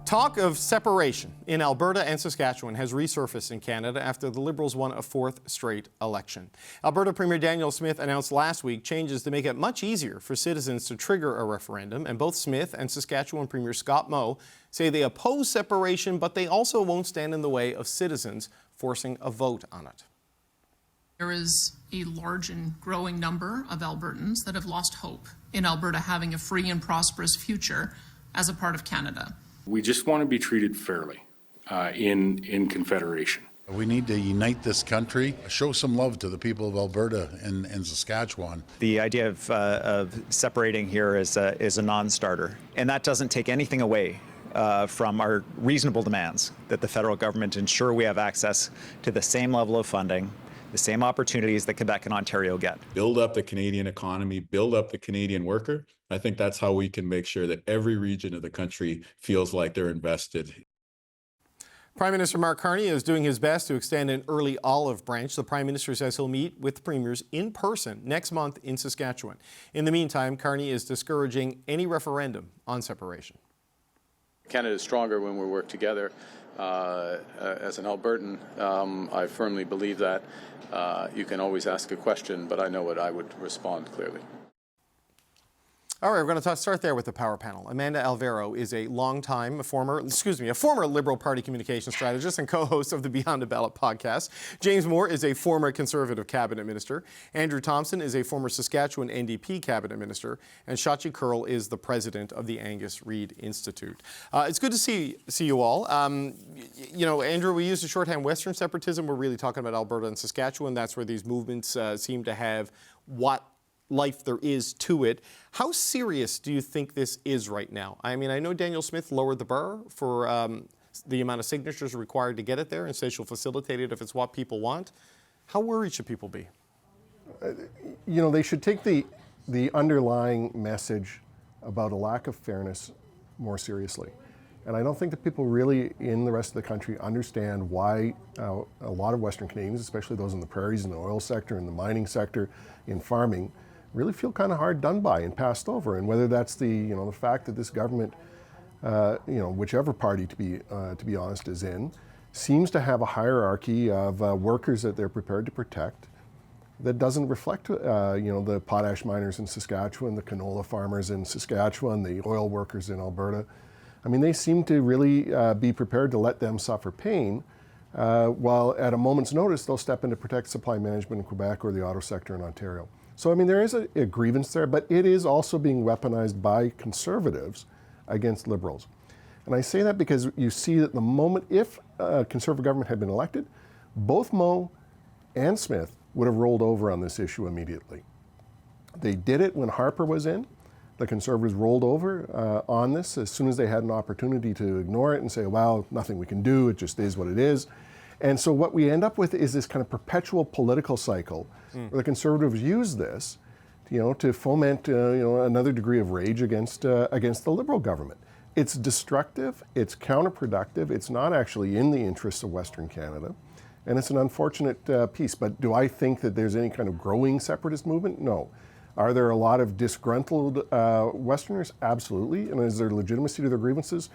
Talk of separation in Alberta and Saskatchewan has resurfaced in Canada after the Liberals won a fourth straight election. Alberta Premier Daniel Smith announced last week changes to make it much easier for citizens to trigger a referendum, and both Smith and Saskatchewan Premier Scott Moe say they oppose separation, but they also won't stand in the way of citizens forcing a vote on it. There is a large and growing number of Albertans that have lost hope in Alberta having a free and prosperous future as a part of Canada. We just want to be treated fairly in Confederation. We need to unite this country, show some love to the people of Alberta and Saskatchewan. The idea of separating here is a non-starter, and that doesn't take anything away from our reasonable demands that the federal government ensure we have access to the same level of funding, the same opportunities that Quebec and Ontario get. Build up the Canadian economy, build up the Canadian worker. I think that's how we can make sure that every region of the country feels like they're invested. Prime Minister Mark Carney is doing his best to extend an early olive branch. The Prime Minister says he'll meet with premiers in person next month in Saskatchewan. In the meantime, Carney is discouraging any referendum on separation. Canada is stronger when we work together. As an Albertan, I firmly believe that. You can always ask a question, but I know what I would respond clearly. All right, we're going to start there with the power panel. Amanda Alvaro is a former Liberal Party communication strategist and co-host of the Beyond the Ballot podcast. James Moore is a former Conservative cabinet minister. Andrew Thompson is a former Saskatchewan NDP cabinet minister. And Shachi Kurl is the president of the Angus Reid Institute. It's good to see you all. Andrew, we used the shorthand Western separatism. We're really talking about Alberta and Saskatchewan. That's where these movements seem to have what life there is to it. How serious do you think this is right now? I mean, I know Daniel Smith lowered the bar for the amount of signatures required to get it there and says she'll facilitate it if it's what people want. How worried should people be? They should take the underlying message about a lack of fairness more seriously. And I don't think that people really in the rest of the country understand why a lot of Western Canadians, especially those in the prairies, in the oil sector, in the mining sector, in farming, really feel kind of hard done by and passed over. And whether that's the fact that this government, whichever party to be honest is in, seems to have a hierarchy of workers that they're prepared to protect that doesn't reflect, the potash miners in Saskatchewan, the canola farmers in Saskatchewan, the oil workers in Alberta. I mean, they seem to really be prepared to let them suffer pain, while at a moment's notice, they'll step in to protect supply management in Quebec or the auto sector in Ontario. So, I mean, there is a grievance there, but it is also being weaponized by Conservatives against Liberals. And I say that because you see that the moment, if a Conservative government had been elected, both Moe and Smith would have rolled over on this issue immediately. They did it when Harper was in. The Conservatives rolled over on this as soon as they had an opportunity to ignore it and say, well, nothing we can do, it just is what it is. And so what we end up with is this kind of perpetual political cycle where the Conservatives use this, to foment, another degree of rage against the Liberal government. It's destructive, it's counterproductive, it's not actually in the interests of Western Canada, and it's an unfortunate piece. But do I think that there's any kind of growing separatist movement? No. Are there a lot of disgruntled Westerners? Absolutely. And is there legitimacy to their grievances?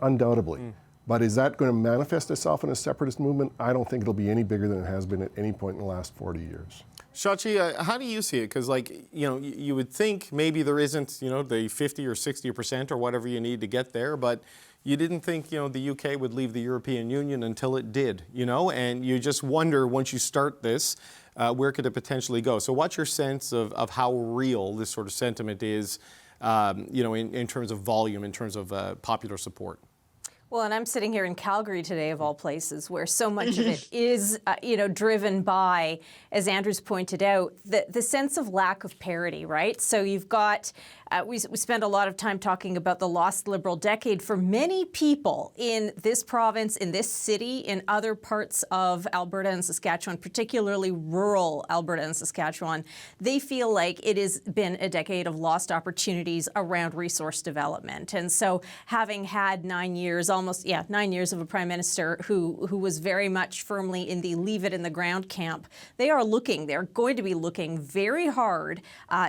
Undoubtedly. But is that going to manifest itself in a separatist movement? I don't think it'll be any bigger than it has been at any point in the last 40 years. Shachi, how do you see it? Because, you would think maybe there isn't, the 50 or 60% or whatever you need to get there, but you didn't think, the UK would leave the European Union until it did, and you just wonder once you start this, where could it potentially go? So what's your sense of how real this sort of sentiment is, in terms of volume, in terms of popular support? Well, and I'm sitting here in Calgary today, of all places, where so much of it is, driven by, as Andrew's pointed out, the sense of lack of parity, right? So you've got, we spend a lot of time talking about the lost Liberal decade. For many people in this province, in this city, in other parts of Alberta and Saskatchewan, particularly rural Alberta and Saskatchewan, they feel like it has been a decade of lost opportunities around resource development. And so having had 9 years, almost 9 years of a prime minister who was very much firmly in the leave it in the ground camp. They're going to be looking very hard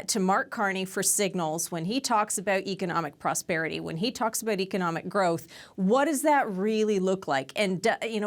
to Mark Carney for signals when he talks about economic prosperity, when he talks about economic growth. What does that really look like? And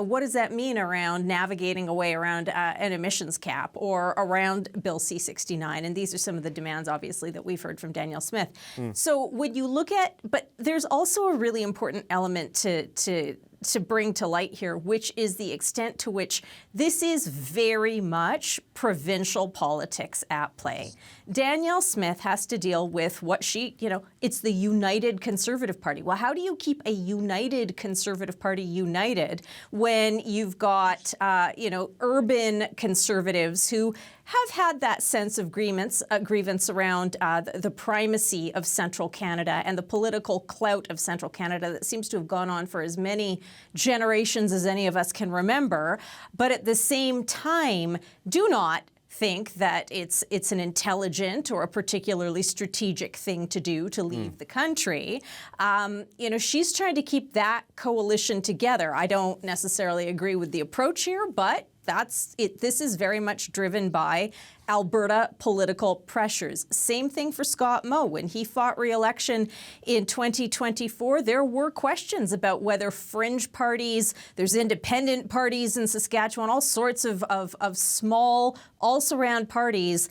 what does that mean around navigating a way around an emissions cap or around Bill C-69? And these are some of the demands, obviously, that we've heard from Danielle Smith. So when you look at, but there's also a really important element to bring to light here, which is the extent to which this is very much provincial politics at play. Danielle Smith has to deal with what it's the United Conservative Party. Well, how do you keep a united Conservative Party united when you've got, urban conservatives who have had that sense of grievance around the primacy of Central Canada and the political clout of Central Canada that seems to have gone on for as many generations as any of us can remember, but at the same time do not think that it's an intelligent or a particularly strategic thing to do to leave the country. She's trying to keep that coalition together. I don't necessarily agree with the approach here, but that's it. This is very much driven by Alberta political pressures. Same thing for Scott Moe. When he fought re-election in 2024, there were questions about whether fringe parties, there's independent parties in Saskatchewan, all sorts of small, also-ran parties,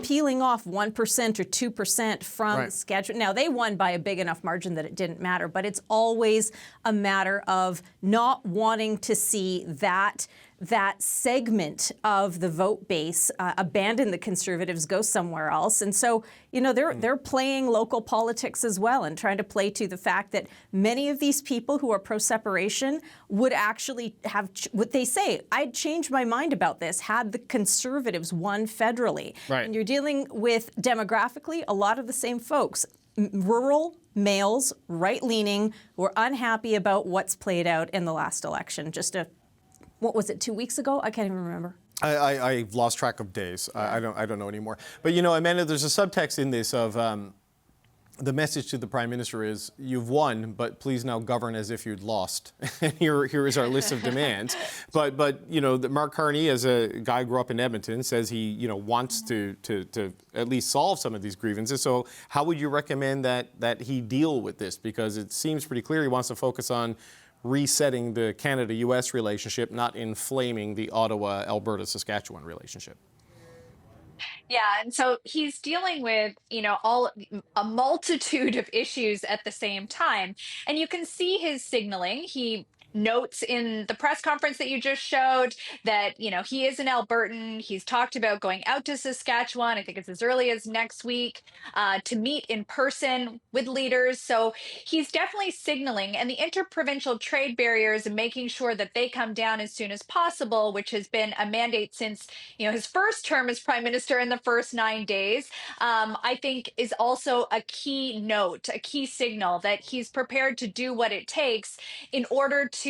peeling off 1% or 2% from Saskatchewan. Now, they won by a big enough margin that it didn't matter, but it's always a matter of not wanting to see that segment of the vote base abandon the Conservatives, go somewhere else. And so, they're playing local politics as well and trying to play to the fact that many of these people who are pro-separation would actually have, what they say, I'd change my mind about this had the Conservatives won federally. Right. And you're dealing with demographically a lot of the same folks. Rural males, right-leaning, who are unhappy about what's played out in the last election. What was it, 2 weeks ago? I can't even remember. I've lost track of days. I don't know anymore. But Amanda, there's a subtext in this of the message to the Prime Minister is, you've won, but please now govern as if you'd lost. And here is our list of demands. But Mark Carney, as a guy who grew up in Edmonton, says he wants to at least solve some of these grievances. So how would you recommend that he deal with this? Because it seems pretty clear he wants to focus on resetting the Canada-U.S. relationship, not inflaming the Ottawa-Alberta-Saskatchewan relationship. Yeah, and so he's dealing with, a multitude of issues at the same time. And you can see his signaling. He notes in the press conference that you just showed that, he is an Albertan. He's talked about going out to Saskatchewan, I think it's as early as next week, to meet in person with leaders. So he's definitely signaling, and the interprovincial trade barriers and making sure that they come down as soon as possible, which has been a mandate since, his first term as prime minister in the first 9 days, I think is also a key note, a key signal that he's prepared to do what it takes in order to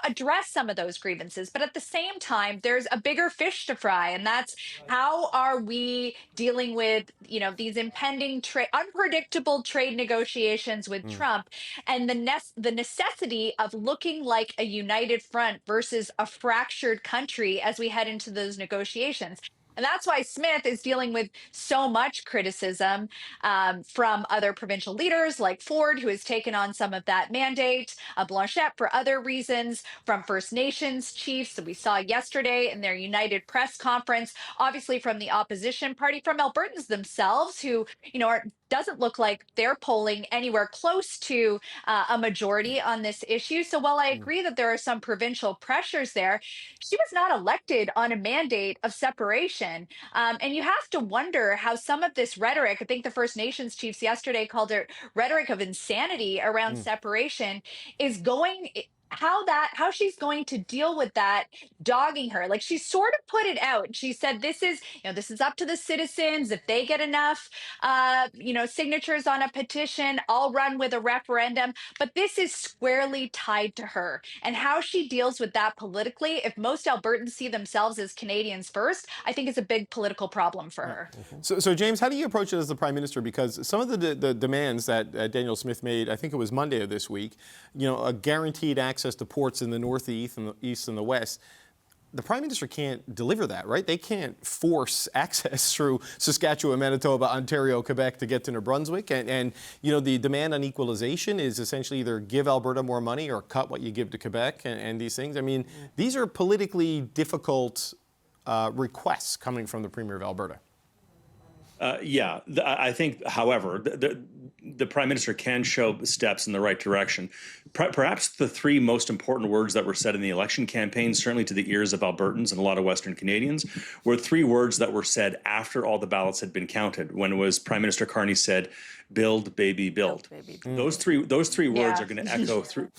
address some of those grievances. But at the same time, there's a bigger fish to fry, and that's how are we dealing with these impending unpredictable trade negotiations with Trump, and the necessity of looking like a united front versus a fractured country as we head into those negotiations. And that's why Smith is dealing with so much criticism from other provincial leaders like Ford, who has taken on some of that mandate, Blanchette for other reasons, from First Nations chiefs that we saw yesterday in their United Press Conference, obviously from the opposition party, from Albertans themselves, who, doesn't look like they're polling anywhere close to a majority on this issue. So while I agree that there are some provincial pressures there, she was not elected on a mandate of separation. And you have to wonder how some of this rhetoric, I think the First Nations chiefs yesterday called it rhetoric of insanity around separation, is going how she's going to deal with that dogging her. Like, she sort of put it out. She said, this is up to the citizens. If they get enough, signatures on a petition, I'll run with a referendum. But this is squarely tied to her, and how she deals with that politically. If most Albertans see themselves as Canadians first, I think it's a big political problem for her. So James, how do you approach it as the Prime Minister? Because some of the demands that Daniel Smith made, I think it was Monday of this week, a guaranteed access to ports in the northeast and the east and the west. The Prime Minister can't deliver that, right? They can't force access through Saskatchewan, Manitoba, Ontario, Quebec to get to New Brunswick. And the demand on equalization is essentially either give Alberta more money or cut what you give to Quebec and these things. I mean, these are politically difficult requests coming from the Premier of Alberta. I think, however, the Prime Minister can show steps in the right direction. Perhaps the three most important words that were said in the election campaign, certainly to the ears of Albertans and a lot of Western Canadians, were three words that were said after all the ballots had been counted, when it was Prime Minister Carney said, "Build, baby, build." Those three words are going to echo through.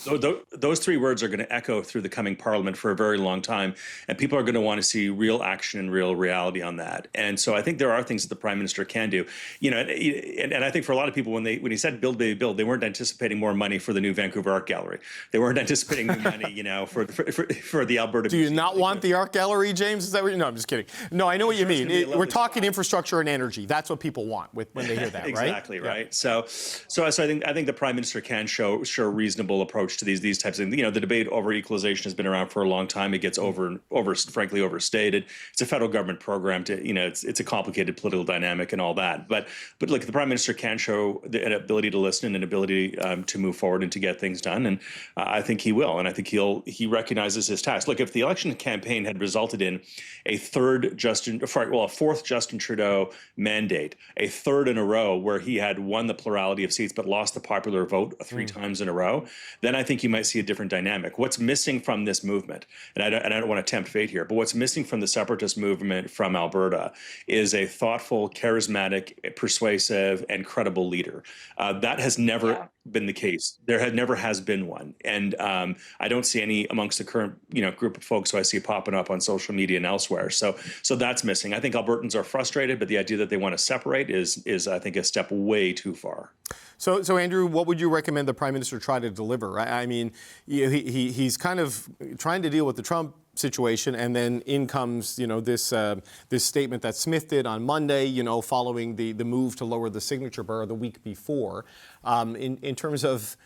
Those three words are going to echo through the coming Parliament for a very long time, and people are going to want to see real action and real reality on that. And so I think there are things that the Prime Minister can do. And I think for a lot of people, when he said "build, baby, build," they weren't anticipating more money for the new Vancouver Art Gallery. They weren't anticipating new money, for the Alberta. Do you not want the art gallery, James? Is that what you? No, I'm just kidding. No, I know what you mean. We're talking infrastructure and energy. That's what people want when they hear that, right? Exactly, right. So I think the Prime Minister can show a reasonable approach to these types of things. The debate over equalization has been around for a long time. It gets frankly overstated. It's a federal government program. It's a complicated political dynamic and all that. But look, the Prime Minister can show an ability to listen and an ability to move forward and to get things done. And I think he will. And I think he recognizes his task. Look, if the election campaign had resulted in a fourth Justin Trudeau mandate, a third in a row where he had won the plurality of seats but lost the popular vote three times in a row, then I think you might see a different dynamic. What's missing from this movement, and I don't want to tempt fate here, but what's missing from the separatist movement from Alberta is a thoughtful, charismatic, persuasive, and credible leader. That has never been the case. There never has been one. And I don't see any amongst the current group of folks who I see popping up on social media and elsewhere. So that's missing. I think Albertans are frustrated, but the idea that they want to separate is I think a step way too far. So Andrew, what would you recommend the Prime Minister try to deliver? I mean, he's kind of trying to deal with the Trump situation, and then in comes this statement that Smith did on Monday, following the move to lower the signature bar the week before. In terms of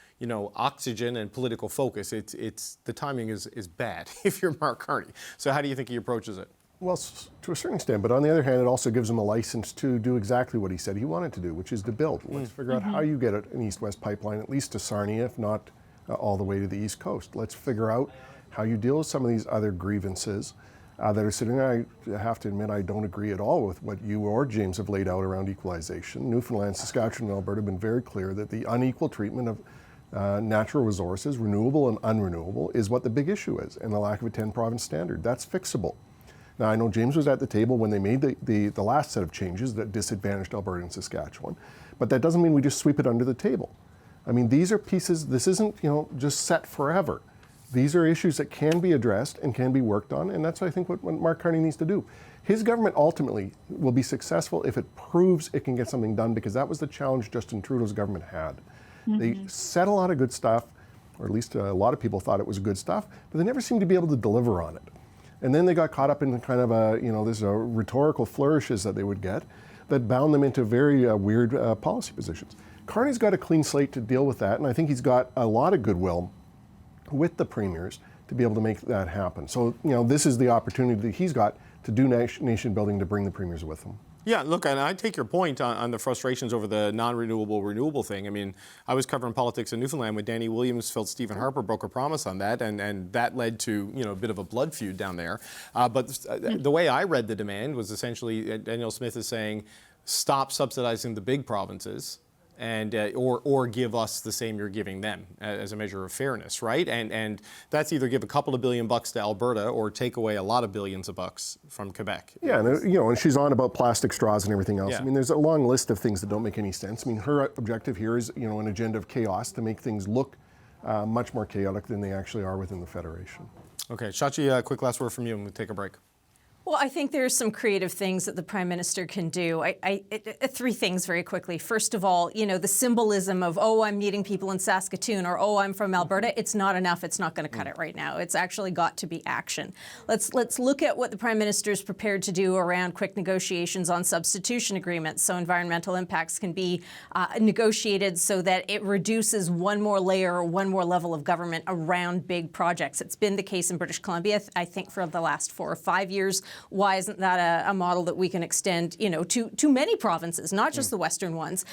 oxygen and political focus, it's the timing is bad if you're Mark Carney. So how do you think he approaches it? Well, to a certain extent, but on the other hand, it also gives him a license to do exactly what he said he wanted to do, which is to build. Let's figure out how you get an east-west pipeline, at least to Sarnia, if not all the way to the East Coast. Let's figure out how you deal with some of these other grievances that are sitting there. I have to admit, I don't agree at all with what you or James have laid out around equalization. Newfoundland, Saskatchewan, and Alberta have been very clear that the unequal treatment of natural resources, renewable and unrenewable, is what the big issue is, and the lack of a 10-province standard. That's fixable. Now, I know James was at the table when they made the last set of changes that disadvantaged Alberta and Saskatchewan, but that doesn't mean we just sweep it under the table. I mean, these are pieces, this isn't, just set forever. These are issues that can be addressed and can be worked on, and that's, I think, what Mark Carney needs to do. His government ultimately will be successful if it proves it can get something done, because that was the challenge Justin Trudeau's government had. They said a lot of good stuff, or at least a lot of people thought it was good stuff, but they never seemed to be able to deliver on it. And then they got caught up in kind of this rhetorical flourishes that they would get that bound them into very weird policy positions. Carney's got a clean slate to deal with that, and I think he's got a lot of goodwill with the premiers to be able to make that happen. So, this is the opportunity that he's got to do nation building, to bring the premiers with him. Yeah, look, and I take your point on the frustrations over the non-renewable thing. I mean, I was covering politics in Newfoundland when Danny Williams felt Stephen Harper broke a promise on that, and that led to a bit of a blood feud down there. But the way I read the demand was essentially Daniel Smith is saying, stop subsidizing the big provinces, and or give us the same you're giving them as a measure of fairness, right? And that's either give a couple of $1 billion to Alberta or take away a lot of billions of bucks from Quebec. Yeah, and she's on about plastic straws and everything else. Yeah. I mean, there's a long list of things that don't make any sense. I mean, her objective here is an agenda of chaos to make things look much more chaotic than they actually are within the Federation. Okay, Shachi, a quick last word from you and we'll take a break. Well, I think there's some creative things that the Prime Minister can do. Three things very quickly. First of all, the symbolism of, oh, I'm meeting people in Saskatoon, or, oh, I'm from Alberta, it's not enough. It's not going to cut it right now. It's actually got to be action. Let's look at what the Prime Minister is prepared to do around quick negotiations on substitution agreements, so environmental impacts can be negotiated so that it reduces one more layer or one more level of government around big projects. It's been the case in British Columbia, I think, for the last 4 or 5 years. Why isn't that a model that we can extend, to many provinces, not just the Western ones?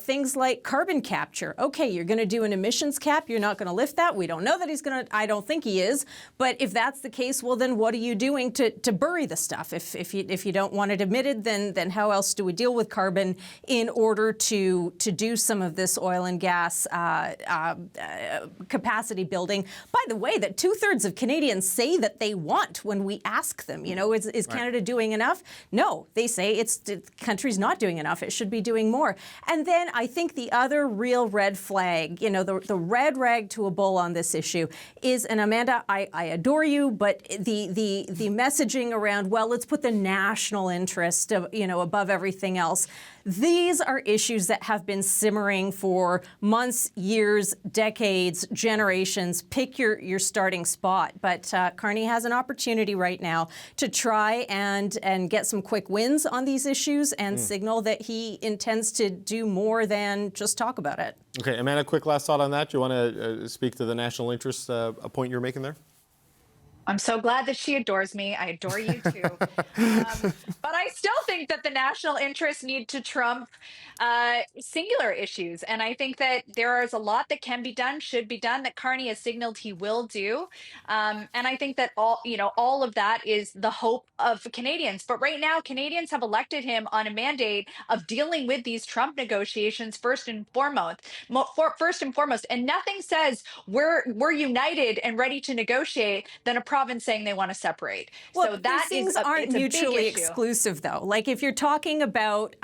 Things like carbon capture. Okay, you're going to do an emissions cap. You're not going to lift that. We don't know that he's going to. I don't think he is. But if that's the case, well, then what are you doing to bury the stuff? If you don't want it emitted, then how else do we deal with carbon in order to do some of this oil and gas capacity building? By the way, that 2/3 of Canadians say that they want when we ask them. Is Canada doing enough? No, they say the country's not doing enough. It should be doing more. And then I think the other real red flag, the red rag to a bull on this issue is, and Amanda, I adore you, but the messaging around, well, let's put the national interest above everything else. These are issues that have been simmering for months, years, decades, generations. Pick your starting spot. But Carney has an opportunity right now to try and get some quick wins on these issues and signal that he intends to do more than just talk about it. Okay, Amanda, quick last thought on that. Do you want to speak to the national interest, a point you're making there? I'm so glad that she adores me. I adore you too. But I still think that the national interests need to trump singular issues. And I think that there is a lot that can be done, should be done, that Carney has signaled he will do. And I think that all of that is the hope of Canadians. But right now, Canadians have elected him on a mandate of dealing with these Trump negotiations first and foremost. And nothing says we're united and ready to negotiate than a province saying they want to separate. Well, so that things aren't mutually exclusive, though. Like if you're talking about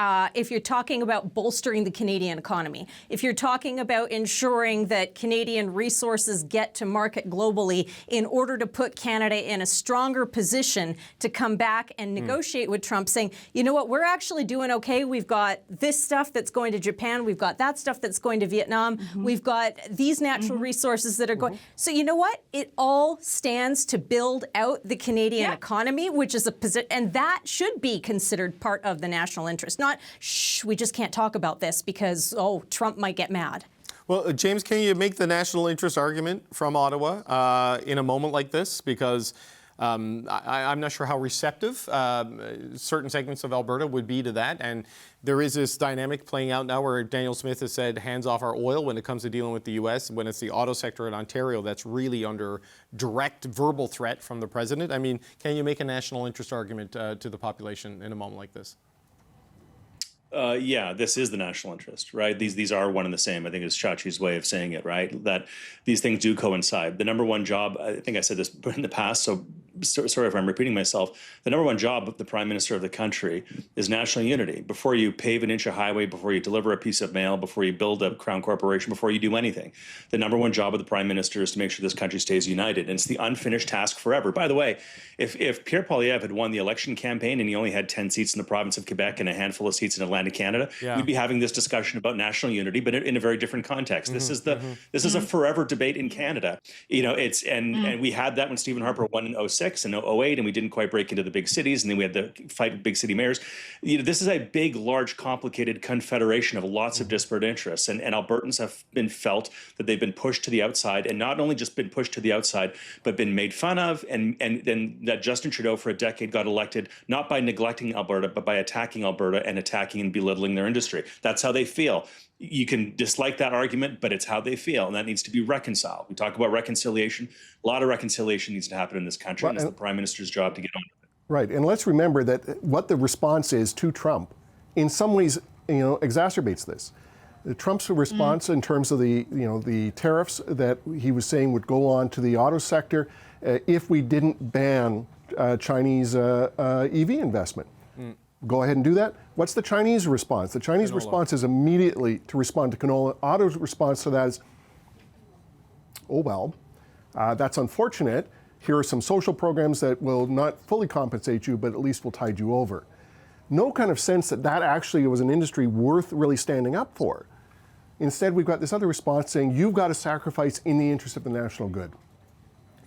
bolstering the Canadian economy, if you're talking about ensuring that Canadian resources get to market globally in order to put Canada in a stronger position to come back and negotiate with Trump, saying, you know what, we're actually doing okay. We've got this stuff that's going to Japan. We've got that stuff that's going to Vietnam. We've got these natural resources that are going. So you know what? It all stands to build out the Canadian economy, which is a position, and that should be considered part of the national interest. Not, we just can't talk about this because, Trump might get mad. Well, James, can you make the national interest argument from Ottawa in a moment like this? Because I'm not sure how receptive certain segments of Alberta would be to that. And there is this dynamic playing out now where Daniel Smith has said hands off our oil when it comes to dealing with the U.S. When it's the auto sector in Ontario that's really under direct verbal threat from the president. I mean, can you make a national interest argument to the population in a moment like this? Yeah, this is the national interest, right? These are one and the same. I think it's Chachi's way of saying it, right? That these things do coincide. The number one job, I think I said this in the past, so sorry if I'm repeating myself, the number one job of the Prime Minister of the country is national unity. Before you pave an inch of highway, before you deliver a piece of mail, before you build a crown corporation, before you do anything, the number one job of the Prime Minister is to make sure this country stays united. And it's the unfinished task forever. By the way, if Pierre Poilievre had won the election campaign and he only had 10 seats in the province of Quebec and a handful of seats in Atlantic Canada, we'd be having this discussion about national unity, but in a very different context. This is a forever debate in Canada. And we had that when Stephen Harper won in 2006 and 2008, and we didn't quite break into the big cities, and then we had the fight with big city mayors. This is a big, large, complicated confederation of lots of disparate interests, and Albertans have been felt that they've been pushed to the outside, and not only just been pushed to the outside, but been made fun of, and then that Justin Trudeau for a decade got elected not by neglecting Alberta, but by attacking Alberta and attacking and belittling their industry. That's how they feel. You can dislike that argument, but it's how they feel, and that needs to be reconciled. We talk about reconciliation. A lot of reconciliation needs to happen in this country, and it's the Prime Minister's job to get on with it. Right, and let's remember that what the response is to Trump, in some ways, exacerbates this. Trump's response in terms of the tariffs that he was saying would go on to the auto sector if we didn't ban Chinese EV investment. Go ahead and do that. What's the Chinese response? The Chinese response is immediately to respond to canola. Auto's response to that is, oh well, that's unfortunate. Here are some social programs that will not fully compensate you, but at least will tide you over. No kind of sense that that actually was an industry worth really standing up for. Instead, we've got this other response saying, you've got to sacrifice in the interest of the national good.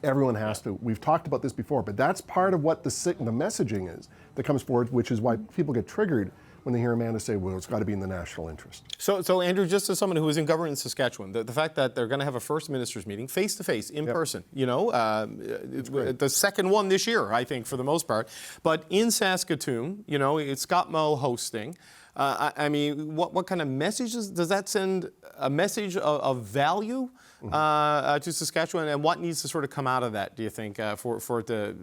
Everyone has to. We've talked about this before, but that's part of what the messaging is that comes forward, which is why people get triggered when they hear Amanda say, well, it's got to be in the national interest. So Andrew, just as someone who is in government in Saskatchewan, the fact that they're going to have a first ministers meeting face-to-face, in person, you know, the second one this year, I think, for the most part. But in Saskatoon, you know, it's Scott Moe hosting. I mean, what kind of messages does that send? A message of value to Saskatchewan, and what needs to sort of come out of that, do you think, for it to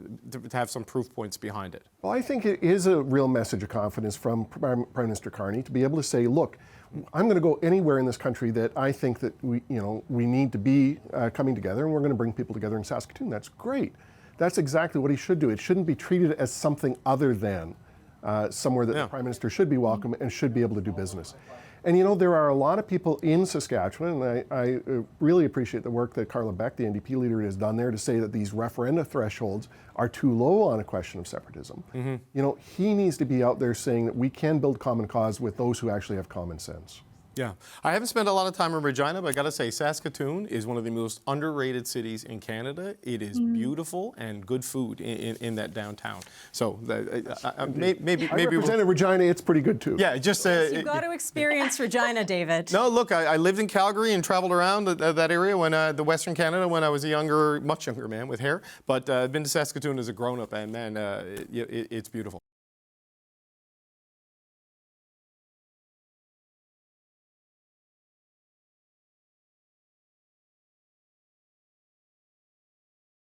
have some proof points behind it? Well, I think it is a real message of confidence from Prime Minister Carney to be able to say, look, I'm going to go anywhere in this country that I think that we need to be coming together, and we're going to bring people together in Saskatoon. That's great. That's exactly what he should do. It shouldn't be treated as something other than somewhere that the Prime Minister should be welcome and should be able to do business. And you know, there are a lot of people in Saskatchewan, and I really appreciate the work that Carla Beck, the NDP leader, has done there to say that these referenda thresholds are too low on a question of separatism. You know, he needs to be out there saying that we can build common cause with those who actually have common sense. Yeah. I haven't spent a lot of time in Regina, but I got to say, Saskatoon is one of the most underrated cities in Canada. It is beautiful and good food in that downtown. So maybe I represented Regina. It's pretty good too. Yeah, just You've got to experience Regina, David. No, look, I lived in Calgary and traveled around that area when the Western Canada when I was a much younger man with hair. But I've been to Saskatoon as a grown-up, and man, it's beautiful.